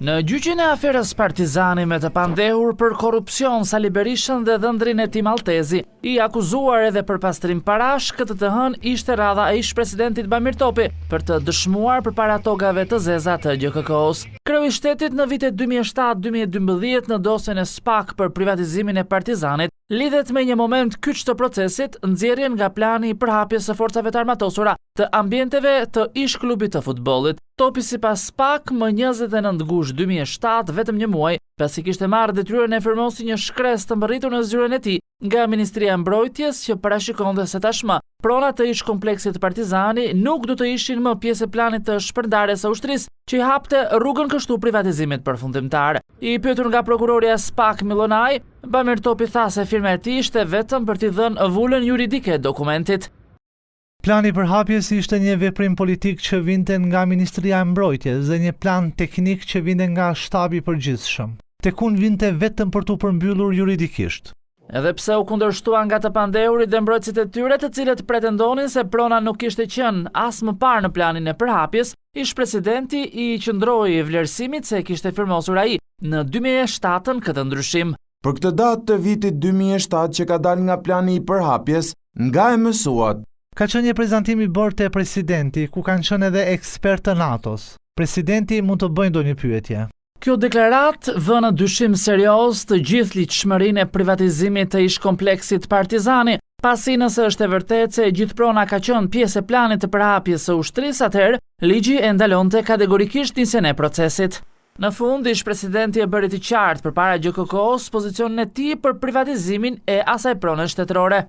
Në gjyqin e aferës Partizani me të pandehur për korrupsion Sali Berishën dhe dhëndrin e Tim Maltezi, i akuzuar edhe për pastrim parash, këtë të hënë ishte radha e ish-presidentit Bamir Topi për të dëshmuar përpara togave të zeza të GKK-s. Kreu i shtetit në vitet 2007-2012 në dosjen e SPAK për privatizimin e Partizanit lidhet me një moment kyç të procesit, nxjerrjen nga plani i përhapjes së forcave të armatosura të ambienteve të ish-klubit të futbollit. Topi sipas SPAK më 29 gusht 2007, vetëm një muaj pasi kishte marrë detyrën e firmosi një shkres të mbërritur në zyrën e tij nga Ministria e Mbrojtjes, që parashikonte se tashmë pronat të ish kompleksit Partizani nuk do të ishin më pjesë e planit të shpërndarjes së ushtrisë, që i hapte rrugën kështu privatizimit përfundimtar. I pyetur nga prokuroria SPAK Milonaj, Bamir Topi tha se firma e tij ishte vetëm për t'i dhënë vulën juridike e dokumentit. Plani për hapjes ishte një veprim politik që vinte nga Ministria e Mbrojtjes dhe një plan teknik që vinte nga shtabi i përgjithshëm. Tekun vinte vetëm për t'u përmbyllur juridikisht. Edhe pse u kundërshtuan nga të pandehurit dhe mbrojtësit e tyre, të cilët pretendonin se prona nuk kishte qenë as më parë në planin e përhapjes, ish-presidenti i qëndroi i vlerësimit se kishte firmosur ai në 2007 këtë ndryshim. Për këtë datë të vitit 2007 që ka dalë nga plani i përhapjes, nga e mësuat. Ka qenë një prezantimi bërë te presidenti, ku kanë qenë edhe ekspertë të NATO-s. Presidenti mund të bëjë ndonjë pyetje. Kjo deklarat vë në dyshim serioz të gjithë ligjshmërinë e privatizimit të ish kompleksit Partizani, pasi nëse është e vërtetë se gjithë prona ka qenë pjesë e planit të përhapjes së ushtrisë, atëherë ligji e ndalonte kategorikisht nisjen e procesit. Në fund, ish-presidenti e bëri të qartë përpara GKK-s pozicionin e tij për privatizimin e asaj prone shtetërore.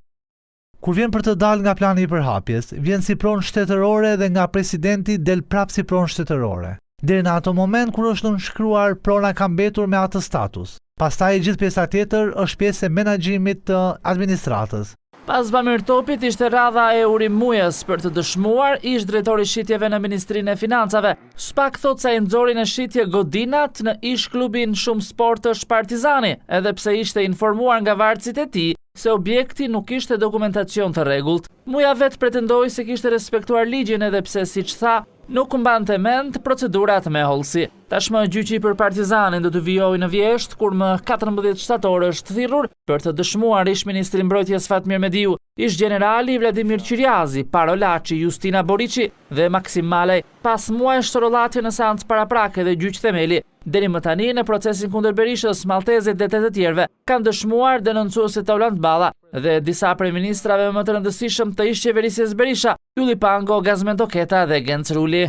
Kur vjen për të dalë nga plani i përhapjes, vjen si pronë shtetërore dhe nga presidenti del prapë si pronë shtetërore. Deri në ato moment kur është nënshkruar, prona ka mbetur me atë status. Pastaj gjithë pjesa tjetër është pjesë e menaxhimit të administratës. Pas Bamir Topit ishte radha e Urim Mujës për të dëshmuar ish drejtori shitjeve në Ministrinë e Financave. SPAK thot se i nxori në shitje godinat në ish klubin Shumë Sportësh Partizani, edhe pse ishte informuar nga varësit e tij se objekti nuk ishte dokumentacion të rregullt. Muja vet pretendoi se kishte respektuar ligjin, edhe pse, siç tha, nuk mbante mend procedurat me hollësi. Tashmë gjyqi për Partizanin do të vijojë në vjesht kur më 14 shtator është thirrur për të dëshmuar ish-ministri i Mbrojtjes Fatmir Mediu, ish-generali Vladimir Qiriazi, Parolaçi, Justina Boriçi dhe Maksim Malej. Pas muajsh shtorollatje në seancë paraprake dhe gjyq themeli, deri më tani në procesin kundër Berishës, Maltezit dhe 8 të tjerëve kanë dëshmuar denoncuesit Taulant Balla dhe disa prej ministrave më të rëndësishëm të ish-qeverisjes Berisha, Ylli Pango, Gazmend Toketa dhe Genc Ruli.